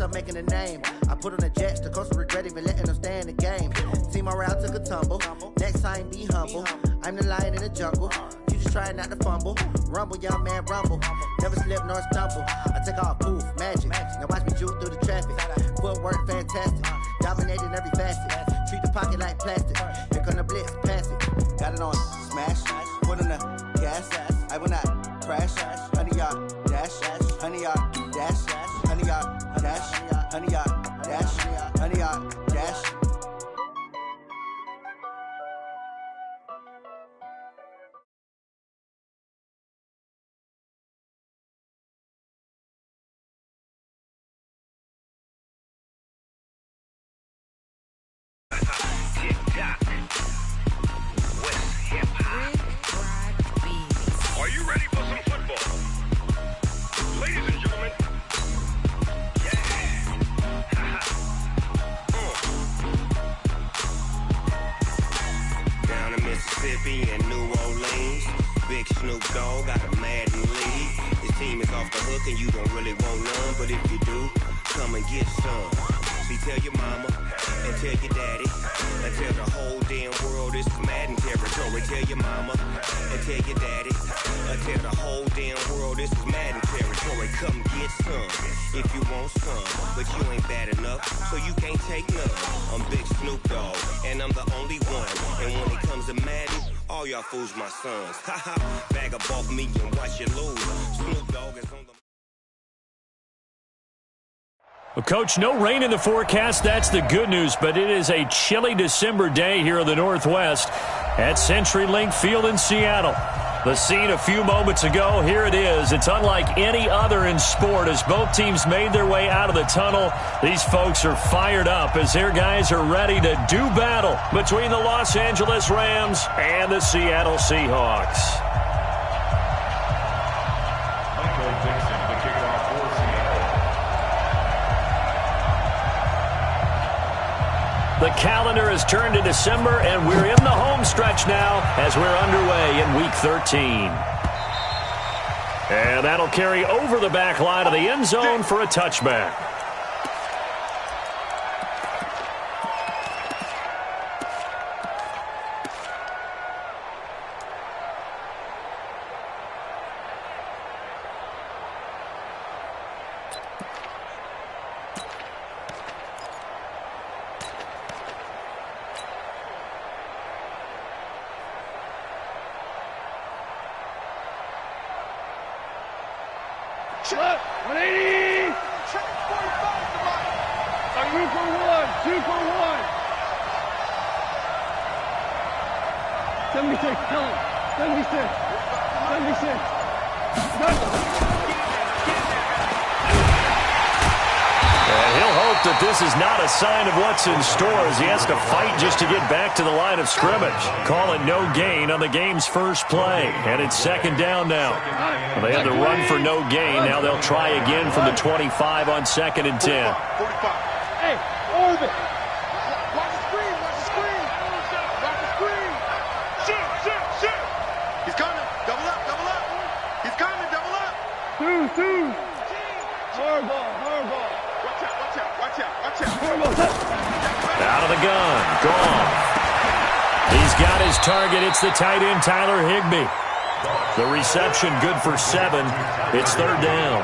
myself making a name. I put on the Jets, the coach will regret even letting them stay in the game. Team morale took a tumble. Next time, be humble. I'm the lion in the jungle. You just trying not to fumble. Rumble, young man, rumble. Never slip nor stumble. I take off, poof, magic. Now watch me juke through the traffic. Footwork, fantastic. Dominating every facet. Treat the pocket like plastic. Here come the blitz, pass it. Got it on, smash. Put on the gas. I will not crash. 100-yard dash. 100-yard dash. 100-yard dash. 100-yard dash. 100-yard dash. Are you ready for some football? Ladies and gentlemen, down in Mississippi and New Orleans, Big Snoop Dogg got a Madden lead. His team is off the hook and you don't really want none, but if you do, come and get some. See, tell your mama and tell your daddy and tell the whole damn world this is Madden territory. Tell your mama and tell your daddy and tell the whole damn world this is Madden territory. Come get some if you want some, but you ain't bad enough, so you can't take none. I'm Big Snoop Dogg, and I'm the only one. And when it comes to Madden, all y'all fools my sons. Haha, bag up off me and watch you lose. Snoop Dogg is on the... Well, Coach, no rain in the forecast. That's the good news, but it is a chilly December day here in the Northwest at CenturyLink Field in Seattle. The scene a few moments ago, here it is. It's unlike any other in sport as both teams made their way out of the tunnel. These folks are fired up as their guys are ready to do battle between the Los Angeles Rams and the Seattle Seahawks. The calendar has turned to December, and we're in the home stretch now as we're underway in Week 13. And that'll carry over the back line of the end zone for a touchback. Check 180. Check 45 to Mike. 2 for 1. 2 for 1. 76. Tell him. 76. 76. And he'll hope that this is not a sign of what's in store as he has to fight just to get back to the line of scrimmage. Call it no gain on the game's first play. And it's second down now. Well, they had to run for no gain. Now they'll try again from the 25 on 2nd and 10. 45. Hey, Orbit. Watch the screen. Watch the screen. Watch the screen. Shoot. He's coming. Double up. He's coming. Double up. 2. Hard ball. Watch out. Out of the gun. Gone. He's got his target. It's the tight end, Tyler Higbee. The reception good for 7. It's third down.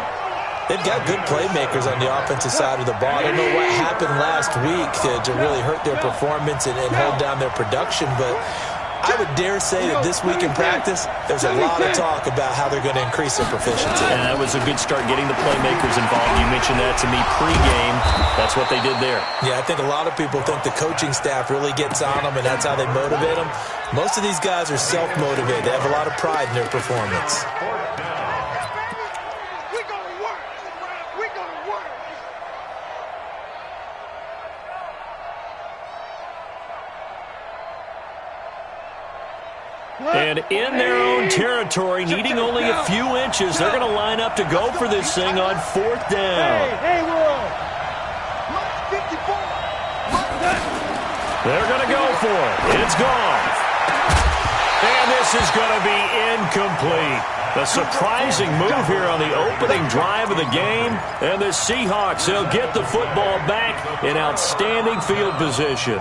They've got good playmakers on the offensive side of the ball. I don't know what happened last week to really hurt their performance and hold down their production, but I would dare say that this week in practice, there's a lot of talk about how they're going to increase their proficiency. And that was a good start getting the playmakers involved. You mentioned that to me pregame. That's what they did there. Yeah, I think a lot of people think the coaching staff really gets on them, and that's how they motivate them. Most of these guys are self-motivated. They have a lot of pride in their performance. And in their own territory, needing only a few inches, they're going to line up to go for this thing on 4th down. Hey, world. 54. They're going to go for it. It's gone. And this is going to be incomplete. A surprising move here on the opening drive of the game. And the Seahawks, they'll get the football back in outstanding field position.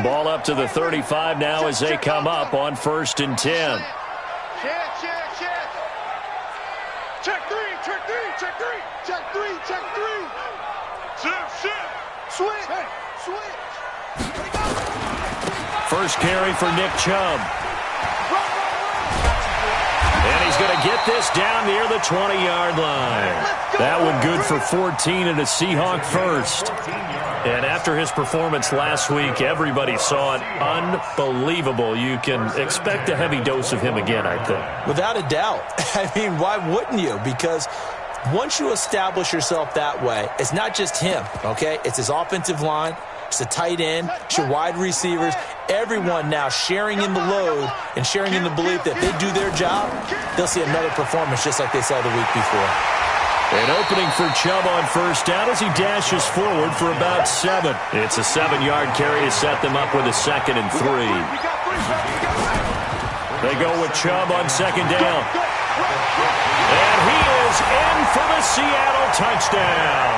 Ball up to the 35 now as they come up on 1st and 10. Check three. Shift. Switch. First carry for Nick Chubb. And he's going to get this down near the 20-yard line. That one good for 14 and a Seahawk first. And after his performance last week, everybody saw it. Unbelievable. You can expect a heavy dose of him again, I think. Without a doubt. I mean, why wouldn't you? Because once you establish yourself that way, it's not just him, okay? It's his offensive line, it's the tight end, it's your wide receivers, everyone now sharing in the load and sharing in the belief that if they do their job, they'll see another performance just like they saw the week before. An opening for Chubb on first down as he dashes forward for about 7. It's a 7-yard carry to set them up with a 2nd and 3. They go with Chubb on 2nd down. And he is in for the Seattle touchdown.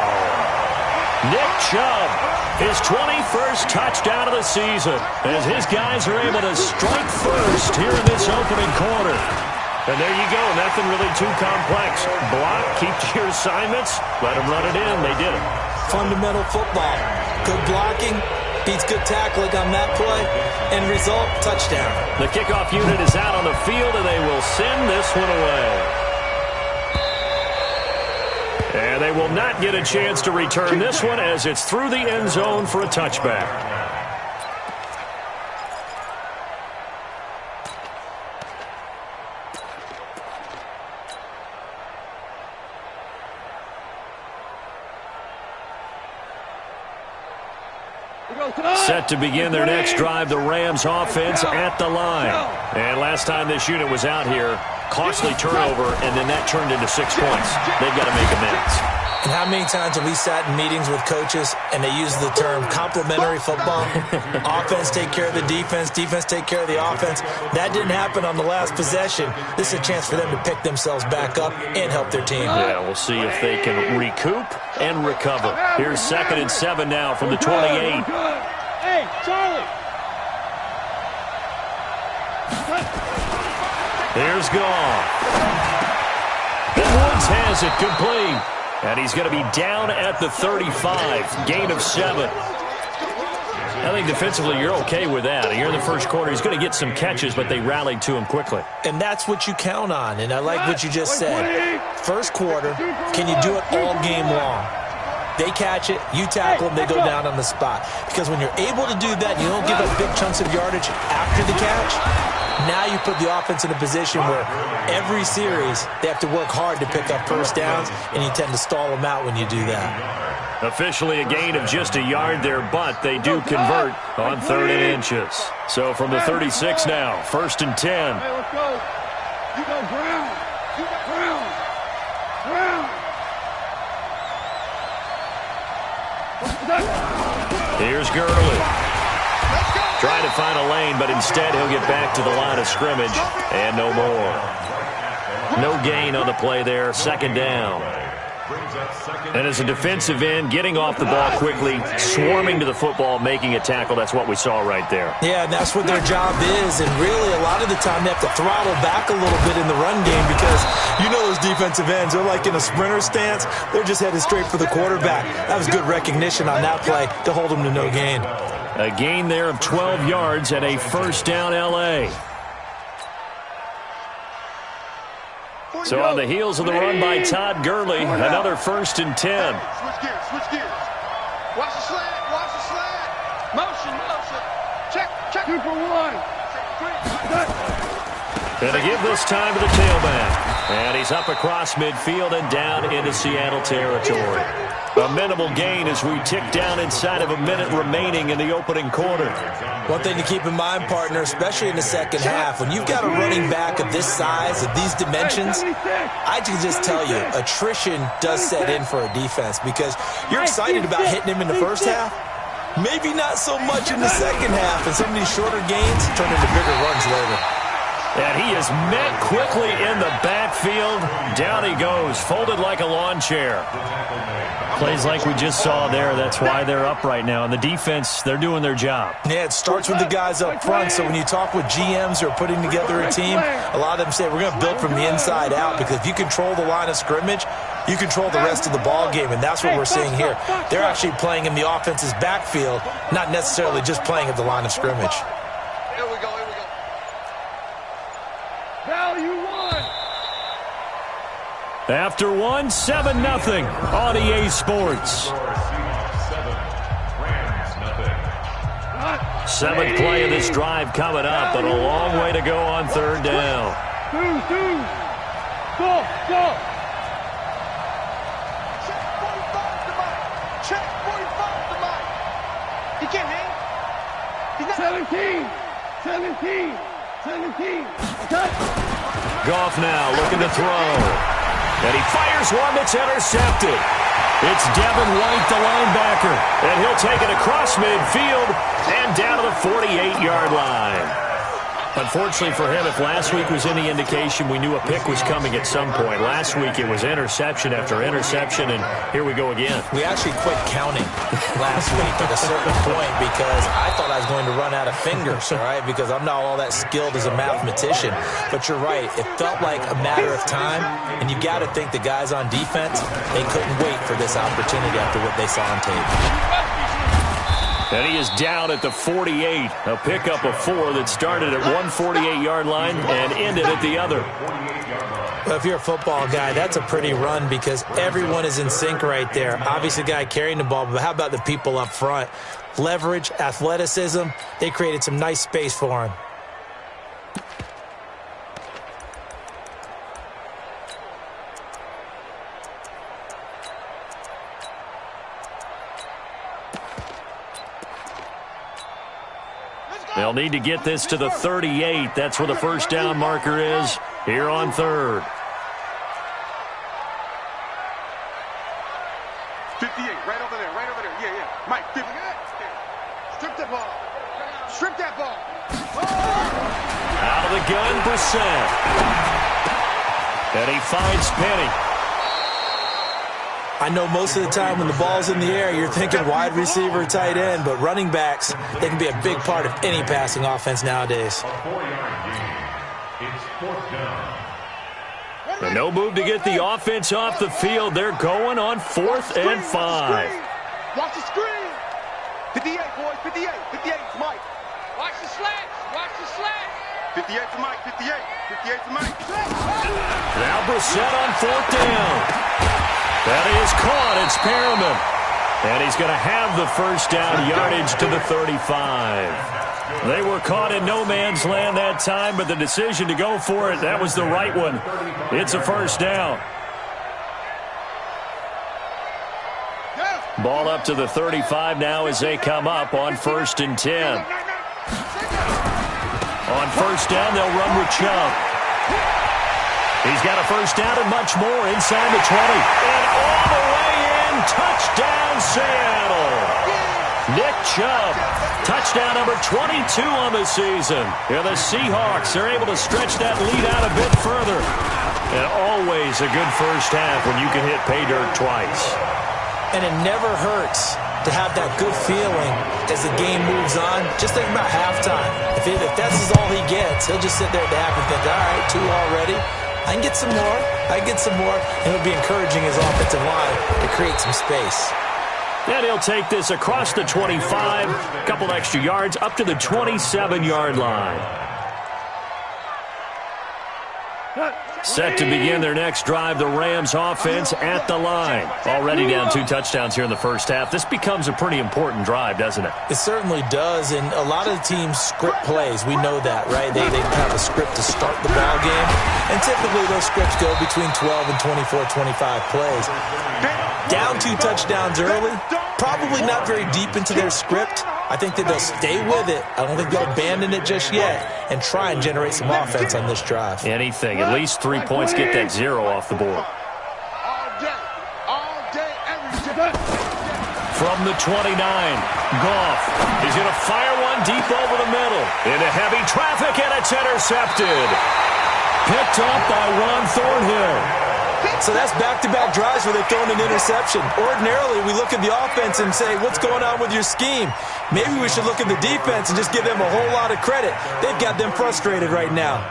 Nick Chubb, his 21st touchdown of the season, as his guys are able to strike first here in this opening quarter. And there you go, nothing really too complex. Block, keep to your assignments, let them run it in. They did it. Fundamental football. Good blocking beats good tackling on that play. End result, touchdown. The kickoff unit is out on the field, and they will send this one away. And they will not get a chance to return this one as it's through the end zone for a touchback. Set to begin their next drive, the Rams offense at the line. And last time this unit was out here, costly turnover, and then that turned into 6 points. They've got to make amends. And how many times have we sat in meetings with coaches and they use the term complementary football? Offense take care of the defense, defense take care of the offense. That didn't happen on the last possession. This is a chance for them to pick themselves back up and help their team. Yeah, we'll see if they can recoup and recover. Here's 2nd and 7 now from the 28. Hey, Charlie! Here's Goff. And Woods has it complete. And he's going to be down at the 35. Gain of 7. I think defensively you're okay with that. You're in the first quarter. He's going to get some catches, but they rallied to him quickly. And that's what you count on. And I like what you just said. First quarter, can you do it all game long? They catch it, you tackle them, they go down on the spot. Because when you're able to do that, you don't give up big chunks of yardage after the catch. Now you put the offense in a position where every series they have to work hard to pick up first downs, and you tend to stall them out when you do that. Officially a gain of just a yard there, but they do convert on 3rd and inches. So from the 36 now, 1st and 10. Hey, let's go. You go Brown. You go Brown. Brown. Here's Gurley. Trying to find a lane, but instead he'll get back to the line of scrimmage, and no more. No gain on the play there, 2nd down. And as a defensive end, getting off the ball quickly, swarming to the football, making a tackle, that's what we saw right there. Yeah, and that's what their job is, and really a lot of the time they have to throttle back a little bit in the run game because you know those defensive ends, they're like in a sprinter stance. They're just headed straight for the quarterback. That was good recognition on that play to hold them to no gain. A gain there of 12 yards and a 1st down L.A. So on the heels of the run by Todd Gurley, another 1st and 10. Switch gears. Watch the slant. Motion. Check. 2 for 1. And to give this time to the tailback. And he's up across midfield and down into Seattle territory. A minimal gain as we tick down inside of a minute remaining in the opening quarter. One thing to keep in mind, partner, especially in the second half, when you've got a running back of this size, of these dimensions, I can just tell you, attrition does set in for a defense because you're excited about hitting him in the first half, Maybe not so much in the second half, and some of these shorter gains turn into bigger runs later. And he is met quickly in the backfield. Down he goes, folded like a lawn chair. Plays like we just saw there. That's why they're up right now. And the defense, they're doing their job. Yeah, it starts with the guys up front. So when you talk with GMs who are putting together a team, a lot of them say we're going to build from the inside out, because if you control the line of scrimmage, you control the rest of the ball game, and that's what we're seeing here. They're actually playing in the offense's backfield, not necessarily just playing at the line of scrimmage. Here we go, here we go. Value one. After 7-0 on EA Sports. 7th play of this drive coming up, but a long way to go on 3rd down. 2, 4. Check 45 to Mike. He can't hang. He's not 17. Goff now looking to throw. And he fires one that's intercepted. It's Devin White, the linebacker. And he'll take it across midfield and down to the 48-yard line. Unfortunately for him, if last week was any indication, we knew a pick was coming at some point. Last week it was interception after interception, and here we go again. We actually quit counting last week at a certain point because I thought I was going to run out of fingers, all right, because I'm not all that skilled as a mathematician. But you're right. It felt like a matter of time, and you got to think the guys on defense, they couldn't wait for this opportunity after what they saw on tape. And he is down at the 48. A pickup of 4 that started at 148-yard line and ended at the other. Well, if you're a football guy, that's a pretty run because everyone is in sync right there. Obviously, the guy carrying the ball, but how about the people up front? Leverage, athleticism, they created some nice space for him. They'll need to get this to the 38. That's where the first down marker is here on 3rd. 58, right over there. Yeah. Mike, 50. Strip that ball. Out of the gun, Brissett. And he finds Penny. I know most of the time when the ball's in the air, you're thinking wide receiver, tight end, but running backs, they can be a big part of any passing offense nowadays. And no move to get the offense off the field. They're going on 4th and 5. Watch the screen. 58, boys, 58. 58's Mike. Watch the slats. 58's Mike, 58's Mike. Now Brissett on 4th down. That is caught. It's Perriman. And he's going to have the first down yardage to the 35. They were caught in no man's land that time, but the decision to go for it, that was the right one. It's a first down. Ball up to the 35 now as they come up on 1st and 10. On 1st down, they'll run with Chubb. He's got a first down and much more inside the 20. And all the way in, touchdown Seattle. Nick Chubb, touchdown number 22 on the season. And the Seahawks are able to stretch that lead out a bit further. And always a good first half when you can hit pay dirt twice. And it never hurts to have that good feeling as the game moves on. Just think about halftime. If that's all he gets, he'll just sit there at the half and think, all right, 2 already. I can get some more. And it'll be encouraging his offensive line to create some space. And he'll take this across the 25, a couple extra yards, up to the 27-yard line. Set to begin their next drive, the Rams offense at the line. Already down 2 touchdowns here in the first half. This becomes a pretty important drive, doesn't it? It certainly does, and a lot of the teams script plays. We know that, right? They have a script to start the ball game, and typically those scripts go between 12 and 24, 25 plays. Down 2 touchdowns early, probably not very deep into their script. I think that they'll stay with it. I don't think they'll abandon it just yet and try and generate some offense on this drive. Anything, at least 3 points, get that 0 off the board. from the 29. Goff is going to fire one deep over the middle. Into heavy traffic, and it's intercepted. Picked up by Ron Thornhill. So that's back-to-back drives where they've thrown an interception. Ordinarily, we look at the offense and say, what's going on with your scheme? Maybe we should look at the defense and just give them a whole lot of credit. They've got them frustrated right now.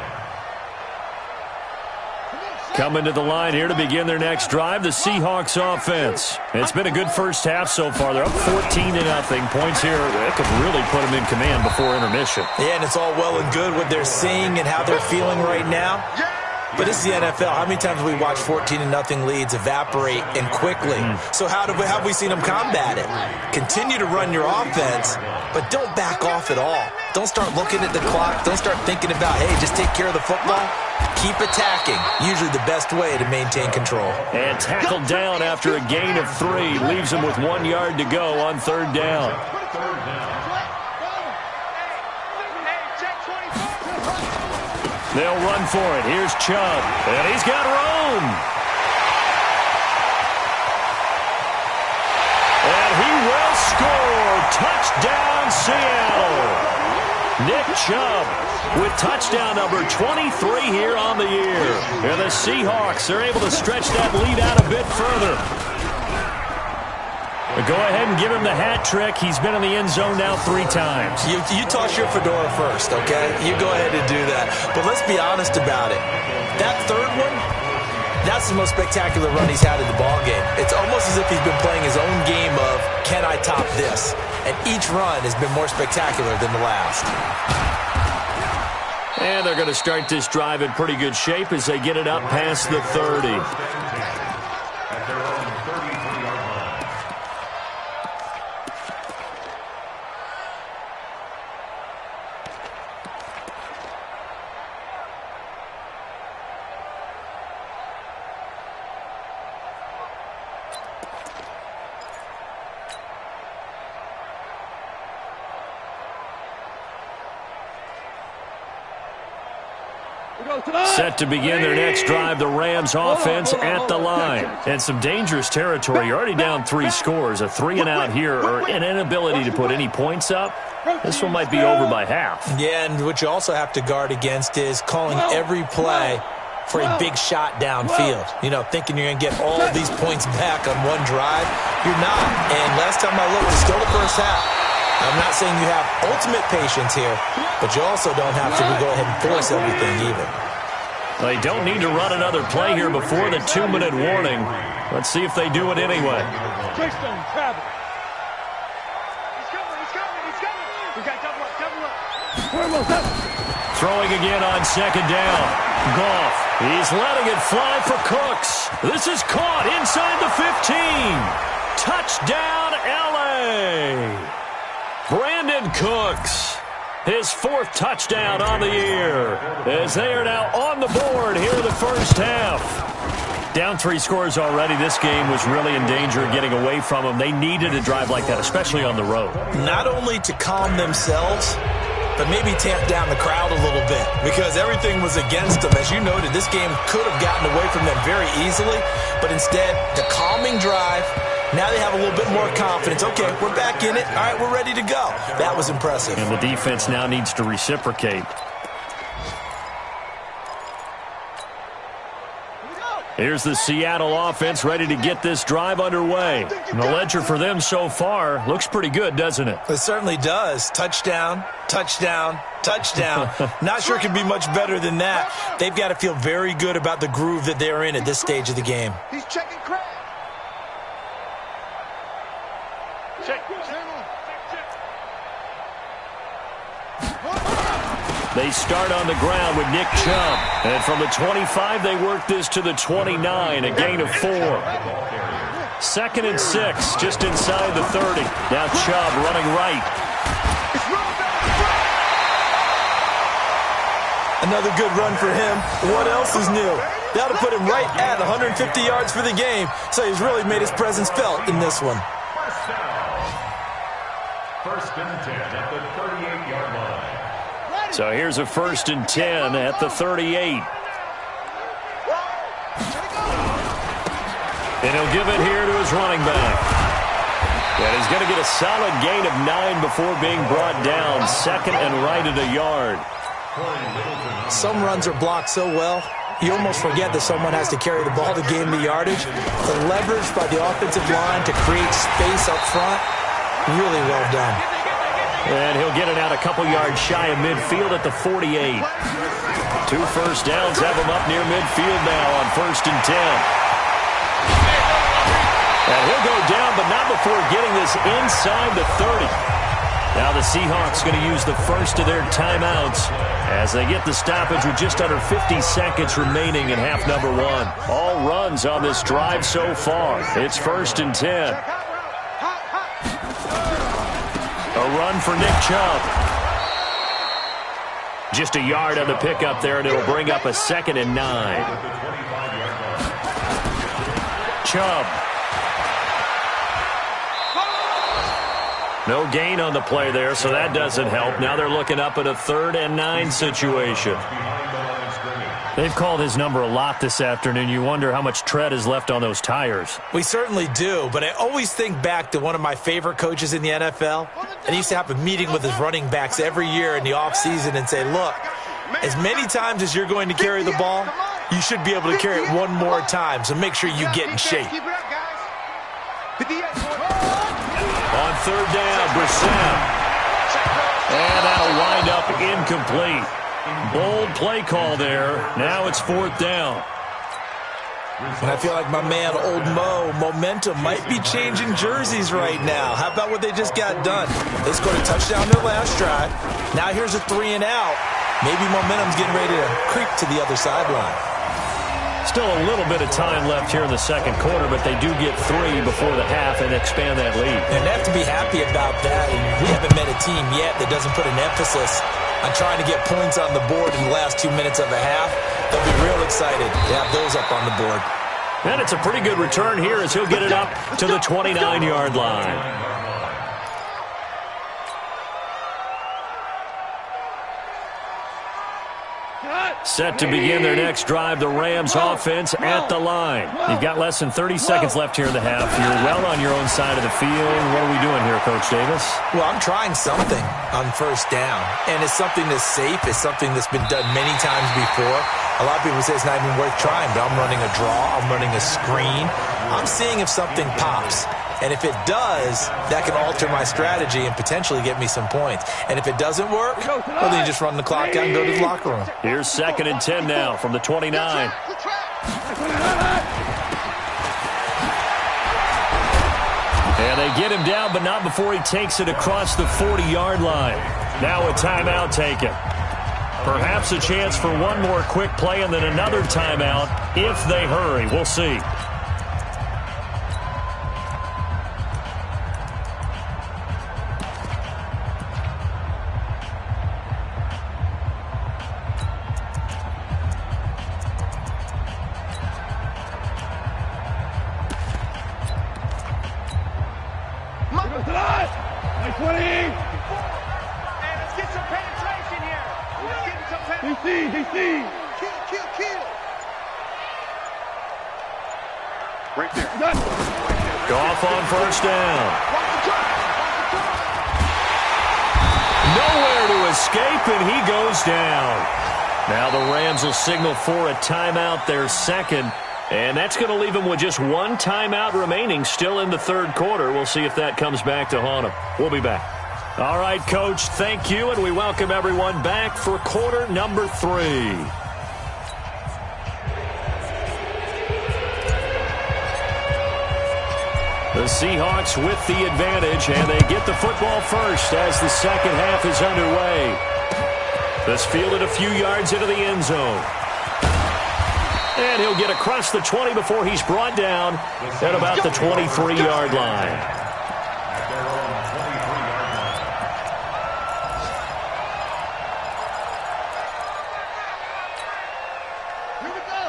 Coming to the line here to begin their next drive, the Seahawks offense. It's been a good first half so far. They're up 14-0. Points here that could really put them in command before intermission. Yeah, and it's all well and good what they're seeing and how they're feeling right now. But this is the NFL. How many times have we watched 14-0 leads evaporate and quickly? So how have we seen them combat it? Continue to run your offense, but don't back off at all. Don't start looking at the clock. Don't start thinking about, hey, just take care of the football. Keep attacking. Usually the best way to maintain control. And tackled down after a gain of 3. Leaves him with 1 yard to go on third down. They'll run for it. Here's Chubb. And he's got room. And he will score. Touchdown, Seattle. Nick Chubb with touchdown number 23 here on the year. And the Seahawks are able to stretch that lead out a bit further. Go ahead and give him the hat trick. He's been in the end zone now 3 times. You toss your fedora first, okay? You go ahead and do that. But let's be honest about it. That third one, that's the most spectacular run he's had in the ballgame. It's almost as if he's been playing his own game of, can I top this? And each run has been more spectacular than the last. And they're going to start this drive in pretty good shape as they get it up past the 30. Set to begin their next drive, the Rams offense at the line. And some dangerous territory. You're already down 3 scores. A 3-and-out here or an inability to put any points up. This one might be over by half. Yeah, and what you also have to guard against is calling every play for a big shot downfield. You know, thinking you're going to get all these points back on one drive. You're not. And last time I looked, it's still the first half. I'm not saying you have ultimate patience here, but you also don't have to go ahead and force everything either. They don't need to run another play here before the 2-minute warning. Let's see if they do it anyway. He's coming. We got double up. Throwing again on second down. Goff, he's letting it fly for Cooks. This is caught inside the 15. Touchdown, L.A. Brandon Cooks. His 4th touchdown on the year as they are now on the board here in the first half. Down 3 scores already. This game was really in danger of getting away from them. They needed a drive like that, especially on the road. Not only to calm themselves, but maybe tamp down the crowd a little bit because everything was against them. As you noted, this game could have gotten away from them very easily, but instead, the calming drive. Now they have a little bit more confidence. Okay, we're back in it. All right, we're ready to go. That was impressive. And the defense now needs to reciprocate. Here's the Seattle offense ready to get this drive underway. And the ledger for them so far looks pretty good, doesn't it? It certainly does. Touchdown, touchdown, touchdown. Not sure it can be much better than that. They've got to feel very good about the groove that they're in at this stage of the game. He's checking crap. They start on the ground with Nick Chubb. And from the 25, they work this to the 29, a gain of 4. 2nd and 6, just inside the 30. Now Chubb running right. Another good run for him. What else is new? That'll put him right at 150 yards for the game. So he's really made his presence felt in this one. First and 10 at the 38-yard line. So here's a 1st and 10 at the 38. And he'll give it here to his running back. And he's going to get a solid gain of 9 before being brought down. Second and right at a yard. Some runs are blocked so well, you almost forget that someone has to carry the ball to gain the yardage. The leverage by the offensive line to create space up front, really well done. And he'll get it out a couple yards shy of midfield at the 48. 2 first downs have him up near midfield now on 1st and 10. And he'll go down, but not before getting this inside the 30. Now the Seahawks going to use the first of their timeouts as they get the stoppage with just under 50 seconds remaining in half number 1. All runs on this drive so far. It's 1st and 10. A run for Nick Chubb. Just a yard on the pickup there, and it'll bring up a 2nd and 9. Chubb. No gain on the play there, so that doesn't help. Now they're looking up at a 3rd and 9 situation. They've called his number a lot this afternoon. You wonder how much tread is left on those tires. We certainly do, but I always think back to one of my favorite coaches in the NFL. And he used to have a meeting with his running backs every year in the offseason and say, look, as many times as you're going to carry the ball, you should be able to carry it one more time, so make sure you get in shape. On 3rd down, Brissett. And that'll wind up incomplete. Bold play call there. Now it's 4th down. And I feel like my man, Old Mo, momentum might be changing jerseys right now. How about what they just got done? They scored a touchdown their last drive. Now here's a 3 and out. Maybe momentum's getting ready to creep to the other sideline. Still a little bit of time left here in the 2nd quarter, but they do get 3 before the half and expand that lead. And they have to be happy about that. And we haven't met a team yet that doesn't put an emphasis on trying to get points on the board in the last 2 minutes of a half. They'll be real excited to have those up on the board. And it's a pretty good return here as he'll get it up to the 29-yard line. Set to begin their next drive, the Rams offense at the line. You've got less than 30 seconds left here in the half. You're well on your own side of the field. What are we doing here, Coach Davis? Well, I'm trying something on 1st down, and it's something that's safe. It's something that's been done many times before. A lot of people say it's not even worth trying, but I'm running a draw. I'm running a screen. I'm seeing if something pops. And if it does, that can alter my strategy and potentially get me some points. And if it doesn't work, well, then you just run the clock out and go to the locker room. Here's 2nd and 10 now from the 29. And they get him down, but not before he takes it across the 40-yard line. Now a timeout taken. Perhaps a chance for one more quick play and then another timeout if they hurry. We'll see. Right there. Goff on 1st down. Nowhere to escape, and he goes down. Now the Rams will signal for a timeout, their 2nd. And that's going to leave them with just 1 timeout remaining still in the 3rd quarter. We'll see if that comes back to haunt them. We'll be back. All right, Coach, thank you, and we welcome everyone back for quarter number 3. The Seahawks with the advantage, and they get the football first as the 2nd half is underway. This fielded a few yards into the end zone. And he'll get across the 20 before he's brought down at about the 23-yard line.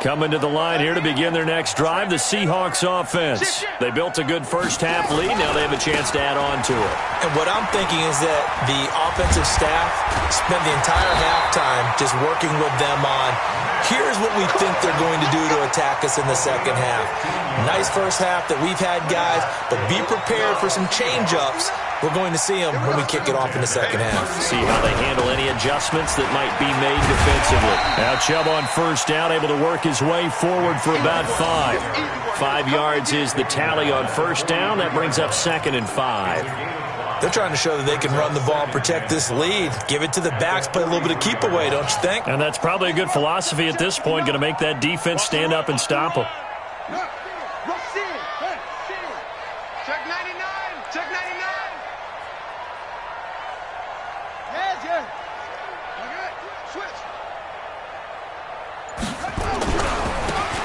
Coming to the line here to begin their next drive, the Seahawks offense. They built a good first-half lead. Now they have a chance to add on to it. And what I'm thinking is that the offensive staff spent the entire halftime just working with them on, here's what we think they're going to do to attack us in the second half. Nice first half that we've had, guys, but be prepared for some change-ups. We're going to see them when we kick it off in the second half. See how they handle any adjustments that might be made defensively. Now Chubb on first down, able to work his way forward for about 5. 5 yards is the tally on first down. That brings up 2nd and 5. They're trying to show that they can run the ball and protect this lead. Give it to the backs, play a little bit of keep away, don't you think? And that's probably a good philosophy at this point, going to make that defense stand up and stop them. Check 99. Check 99.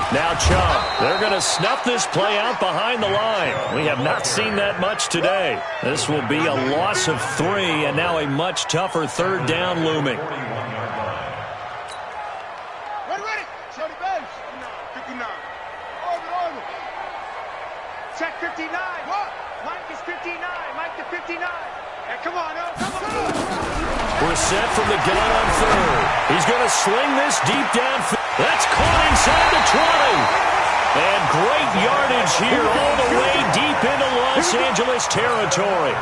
Now Chubb, they're going to snuff this play out behind the line. We have not seen that much today. This will be a loss of 3, and now a much tougher third down looming. Ready. Shorty base. 59. Orbit. Check 59. What? Mike is 59. Mike to 59. Hey, come on. We're set from the gun on third. He's going to sling this deep downfield. That's caught inside the 20. And great yardage here all the way deep into Los Angeles territory.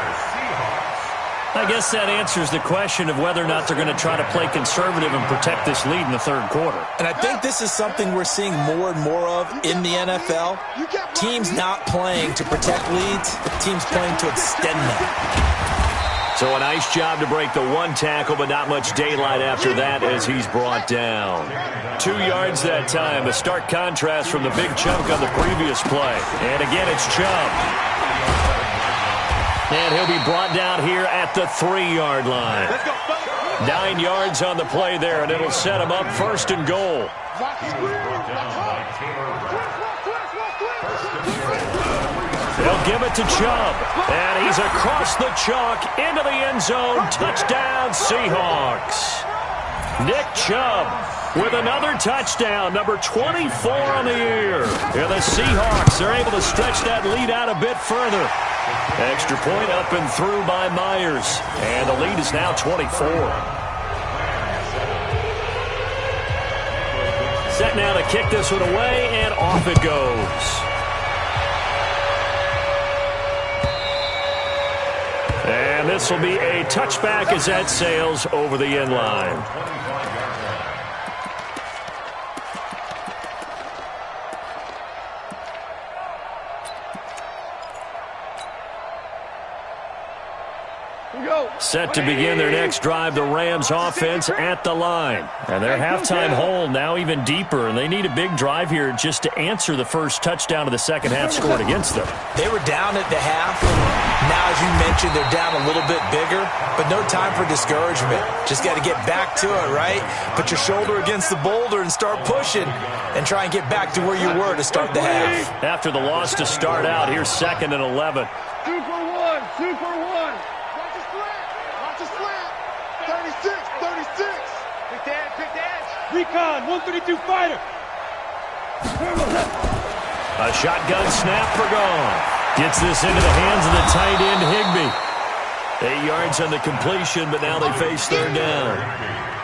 I guess that answers the question of whether or not they're going to try to play conservative and protect this lead in the third quarter. And I think this is something we're seeing more and more of in the NFL. Teams not playing to protect leads, teams playing to extend them. So a nice job to break the 1 tackle, but not much daylight after that as he's brought down. 2 yards that time, a stark contrast from the big chunk on the previous play. And again, it's Chubb. And he'll be brought down here at the 3-yard line. 9 yards on the play there, and it'll set him up 1st and goal. They'll give it to Chubb, and he's across the chalk into the end zone. Touchdown, Seahawks. Nick Chubb with another touchdown, number 24 on the year. And the Seahawks are able to stretch that lead out a bit further. Extra point up and through by Myers, and the lead is now 24. Set now to kick this one away, and off it goes. And this will be a touchback as that sails over the end line. Set to begin their next drive, the Rams offense at the line. And their halftime hole now even deeper, and they need a big drive here just to answer the first touchdown of the second half scored against them. They were down at the half. Now, as you mentioned, they're down a little bit bigger, but no time for discouragement. Just got to get back to it, right? Put your shoulder against the boulder and start pushing and try and get back to where you were to start the half. After the loss to start out, here's 2nd and 11. 2 for 1. 2 for 1. Watch the slant. Watch the slant. 36. 36. Pick the edge. Pick the edge. Recon. 132 fighter. A shotgun snap for Goff. Gets this into the hands of the tight end, Higbee. 8 yards on the completion, but now they face third down.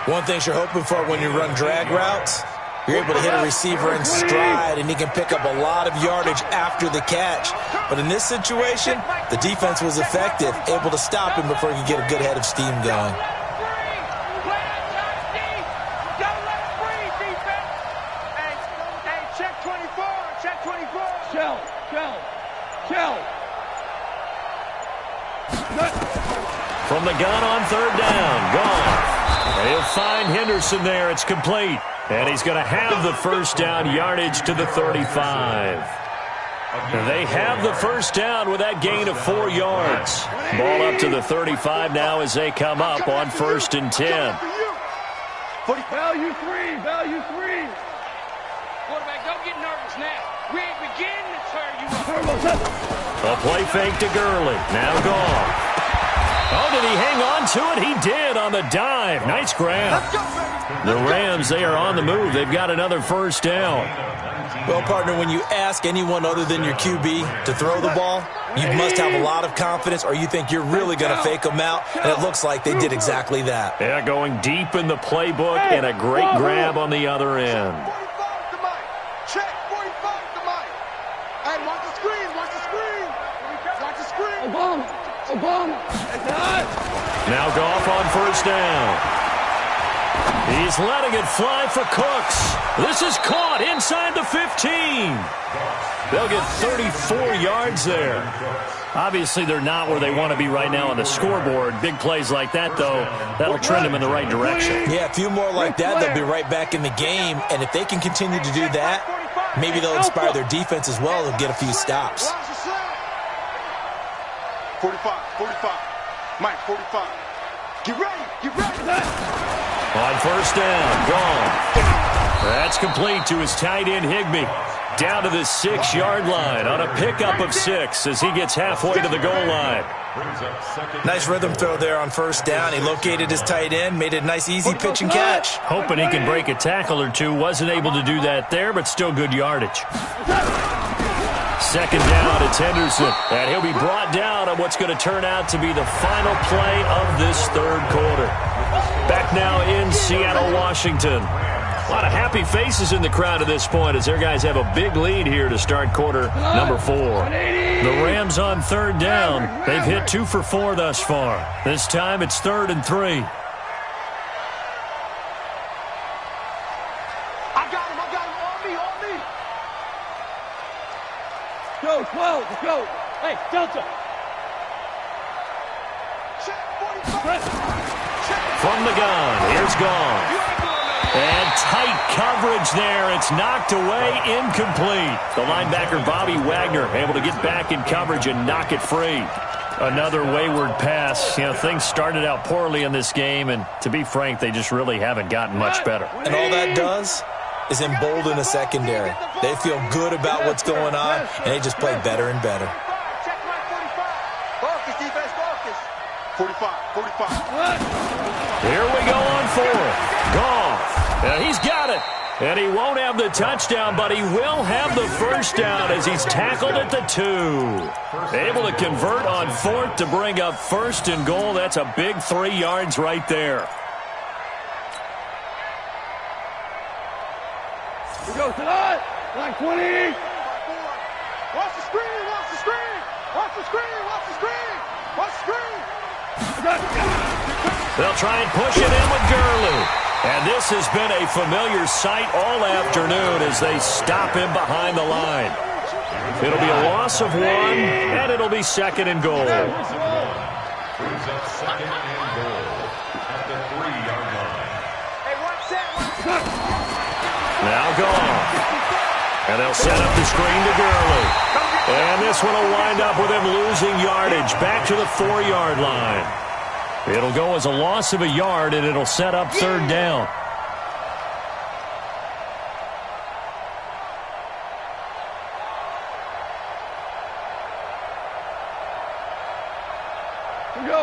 One thing you're hoping for when you run drag routes, you're able to hit a receiver in stride, and he can pick up a lot of yardage after the catch. But in this situation, the defense was effective, able to stop him before he could get a good head of steam going. Check 24. Check 24. Shell. From the gun on third down, Goff. He'll find Henderson there. It's complete. And he's going to have the first down yardage to the 35. They have the first down with that gain of 4 yards. Ball up to the 35 now as they come up on 1st and 10. Value 3. Quarterback, don't get nervous now. We ain't beginning to turn you up. A play fake to Gurley. Now Goff. Oh, did he hang on to it? He did on the dive. Nice grab. The Rams, they are on the move. They've got another first down. Well, partner, when you ask anyone other than your QB to throw the ball, you must have a lot of confidence, or you think you're really going to fake them out, and it looks like they did exactly that. Yeah, going deep in the playbook and a great grab on the other end. 45 to Mike. Check 45 to Mike. Hey, watch the screen. Watch the screen. Watch the screen. Obama. Now Goff on first down. He's letting it fly for Cooks. This is caught inside the 15. They'll get 34 yards there. Obviously, they're not where they want to be right now on the scoreboard. Big plays like that, though, that'll trend them in the right direction. Yeah, a few more like that, they'll be right back in the game. And if they can continue to do that, maybe they'll inspire their defense as well and get a few stops. 45. Mike, 45. Get ready. On first down, gone. That's complete to his tight end, Higbee. Down to the 6-yard line on a pickup of 6 as he gets halfway to the goal line. Nice rhythm throw there on first down. He located his tight end, made it a nice, easy pitch and catch. Hoping he can break a tackle or two. Wasn't able to do that there, but still good yardage. Second down, it's Henderson. And he'll be brought down on what's going to turn out to be the final play of this third quarter. Back now in Seattle, Washington. A lot of happy faces in the crowd at this point as their guys have a big lead here to start quarter number 4. The Rams on third down. They've hit 2 for 4 thus far. This time it's 3rd and 3. I got him. On me. Go. Hey, Delta. Check 45. From the gun, here's Gone. And tight coverage there. It's knocked away, incomplete. The linebacker, Bobby Wagner, able to get back in coverage and knock it free. Another wayward pass. You know, things started out poorly in this game, and to be frank, they just really haven't gotten much better. And all that does is embolden the secondary. They feel good about what's going on, and they just play better and better. Check my 45. Focus, defense, focus. 45. Here we go on 4th. Goff. And he's got it. And he won't have the touchdown, but he will have the first down as he's tackled at the 2. Able to convert on 4th to bring up 1st and goal. That's a big 3 yards right there. We go tonight. Like 20. Watch the screen. They'll try and push it in with Gurley. And this has been a familiar sight all afternoon as they stop him behind the line. It'll be a loss of 1, and it'll be 2nd and goal. Brings up 2nd and goal at the 3-yard line. Hey, watch that. Now Goff. And they'll set up the screen to Gurley. And this one will wind up with him losing yardage back to the 4-yard line. It'll go as a loss of a yard, and it'll set up 3rd down.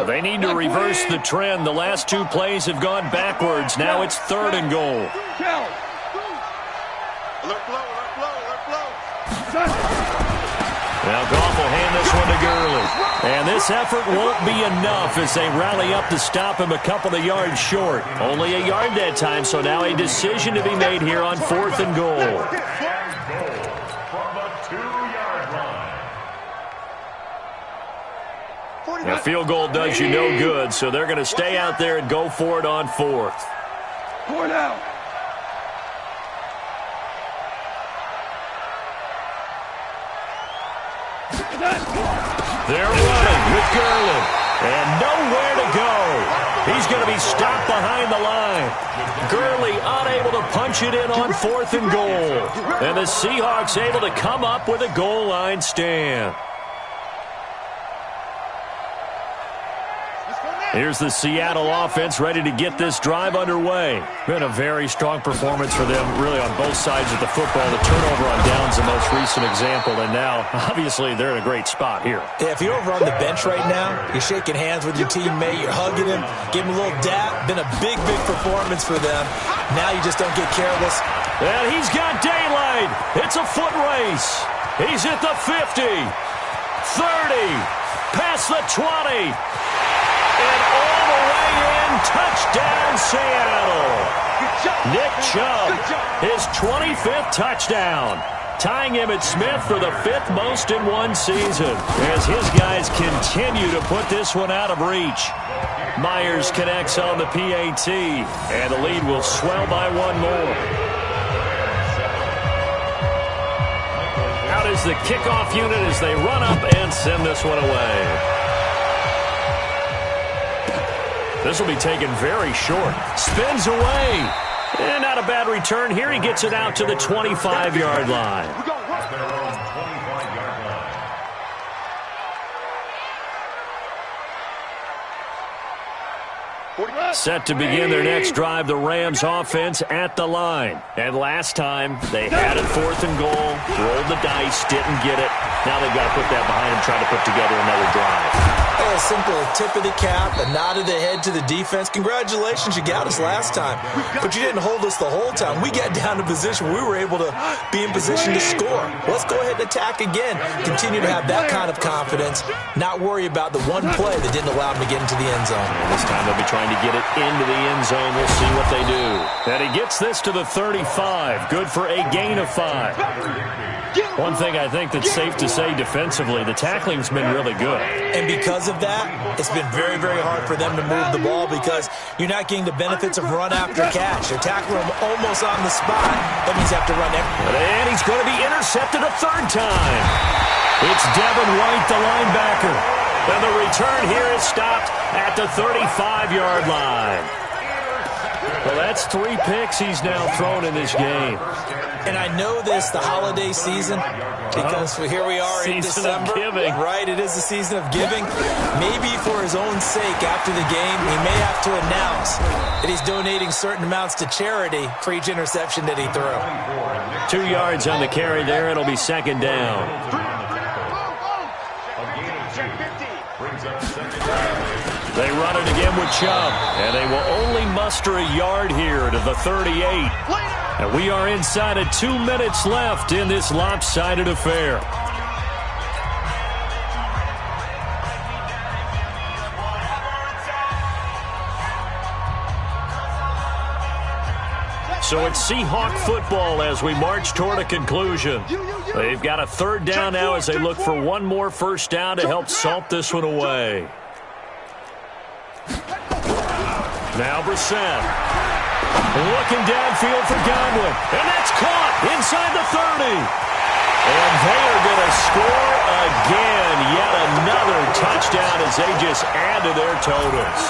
They need to reverse the trend. The last 2 plays have gone backwards. Now it's 3rd and goal. Alert flow. Now Goff will hand this one to Gurley. And this effort won't be enough as they rally up to stop him a couple of yards short. Only a yard that time, so now a decision to be made here on 4th and goal. From the 2-yard line. A field goal does you no good, so they're going to stay out there and go for it on 4th. 4 down. They're running with Gurley. And nowhere to go. He's going to be stopped behind the line. Gurley unable to punch it in on 4th and goal. And the Seahawks able to come up with a goal line stand. Let's go now. Here's the Seattle offense ready to get this drive underway. Been a very strong performance for them, really, on both sides of the football. The turnover on downs the most recent example, and now, obviously, they're in a great spot here. Yeah, if you're over on the bench right now, you're shaking hands with your teammate, you're hugging him, giving him a little dap. Been a big, big performance for them. Now you just don't get careless. And he's got daylight. It's a foot race. He's at the 50, 30, past the 20. And all the way in, touchdown Seattle. Nick Chubb, his 25th touchdown, tying Emmitt Smith for the 5th most in one season as his guys continue to put this one out of reach. Myers connects on the PAT, and the lead will swell by one more. Out is the kickoff unit as they run up and send this one away. This will be taken very short. Spins away. And not a bad return here. He gets it out to the 25-yard line. Set to begin their next drive, the Rams offense at the line. And last time, they had it 4th and goal, rolled the dice, didn't get it. Now they've got to put that behind them, try to put together another drive. A simple tip of the cap, a nod of the head to the defense. Congratulations, you got us last time. But you didn't hold us the whole time. We got down to position where we were able to be in position to score. Let's go ahead and attack again. Continue to have that kind of confidence. Not worry about the one play that didn't allow them to get into the end zone. And this time they'll be trying to get it into the end zone. We'll see what they do. And he gets this to the 35. Good for a gain of 5. One thing I think that's safe to say defensively, the tackling's been really good. And because of that, it's been very, very hard for them to move the ball because you're not getting the benefits of run after catch. They're tackling him almost on the spot. That means you have to run everything. And he's going to be intercepted a 3rd time. It's Devin White, the linebacker. And the return here is stopped at the 35-yard line. Well, that's 3 picks he's now thrown in this game. And I know this, the holiday season, because here we are in December. Season of giving. Right, it is the season of giving. Maybe for his own sake after the game, he may have to announce that he's donating certain amounts to charity for each interception that he threw. 2 yards on the carry there. It'll be 2nd down. They run it again with Chubb, and they will only muster a yard here to the 38. And we are inside of 2 minutes left in this lopsided affair. So it's Seahawk football as we march toward a conclusion. They've got a 3rd down now as they look for one more 1st down to help salt this one away. Now Brissett. Looking downfield for Godwin. And that's caught inside the 30. And they are going to score again. Yet another touchdown as they just add to their totals.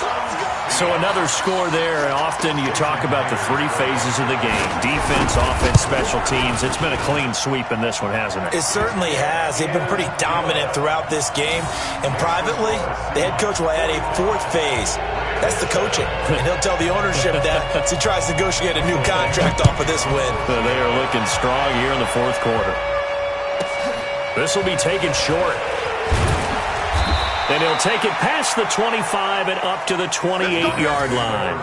So another score there. And often you talk about the 3 phases of the game. Defense, offense, special teams. It's been a clean sweep in this one, hasn't it? It certainly has. They've been pretty dominant throughout this game. And privately, the head coach will add a 4th phase. That's the coaching. And he'll tell the ownership that as he tries to negotiate a new contract off of this win. They are looking strong here in the 4th quarter. This will be taken short. And he'll take it past the 25 and up to the 28-yard line.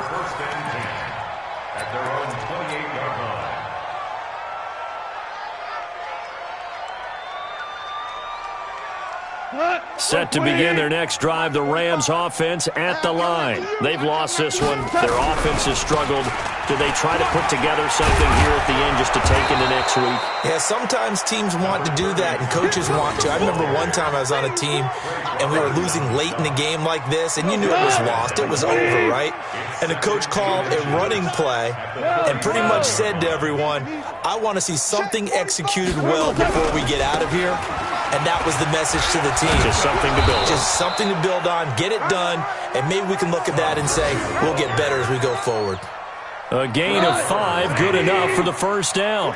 Set to begin their next drive, the Rams offense at the line. They've lost this one. Their offense has struggled. Do they try to put together something here at the end just to take into next week? Yeah, sometimes teams want to do that and coaches want to. I remember one time I was on a team and we were losing late in the game like this, and you knew it was lost. It was over, right? And the coach called a running play and pretty much said to everyone, I want to see something executed well before we get out of here. And that was the message to the team. Just something to build on. Just something to build on, get it done, and maybe we can look at that and say, we'll get better as we go forward. A gain of 5, good enough for the 1st down.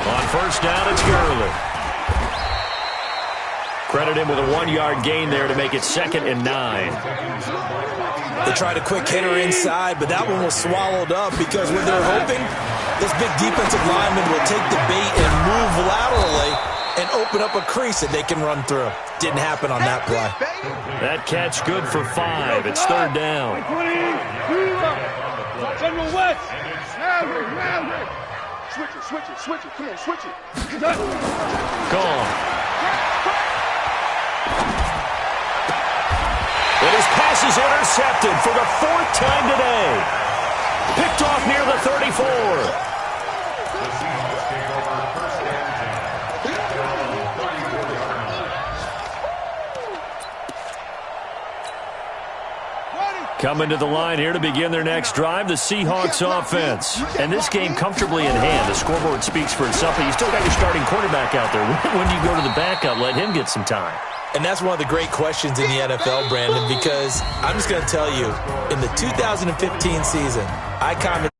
On 1st down, it's Gurley. Credit him with a 1-yard gain there to make it 2nd and 9. They tried a quick hitter inside, but that one was swallowed up because when they're hoping, this big defensive lineman will take the bait and move laterally and open up a crease that they can run through. Didn't happen on that play. That catch good for 5. It's 3rd down. Switch it. Come on, switch it. Gone. And his pass is intercepted for the 4th time today. Picked off near the 34. Coming to the line here to begin their next drive, the Seahawks offense. And this game comfortably in hand. The scoreboard speaks for itself, but you still got your starting quarterback out there. When do you go to the backup? Let him get some time. And that's one of the great questions in the NFL, Brandon, because I'm just going to tell you, in the 2015 season, I commented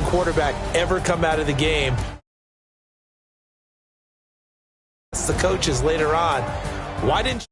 quarterback ever come out of the game. The coaches later on, why didn't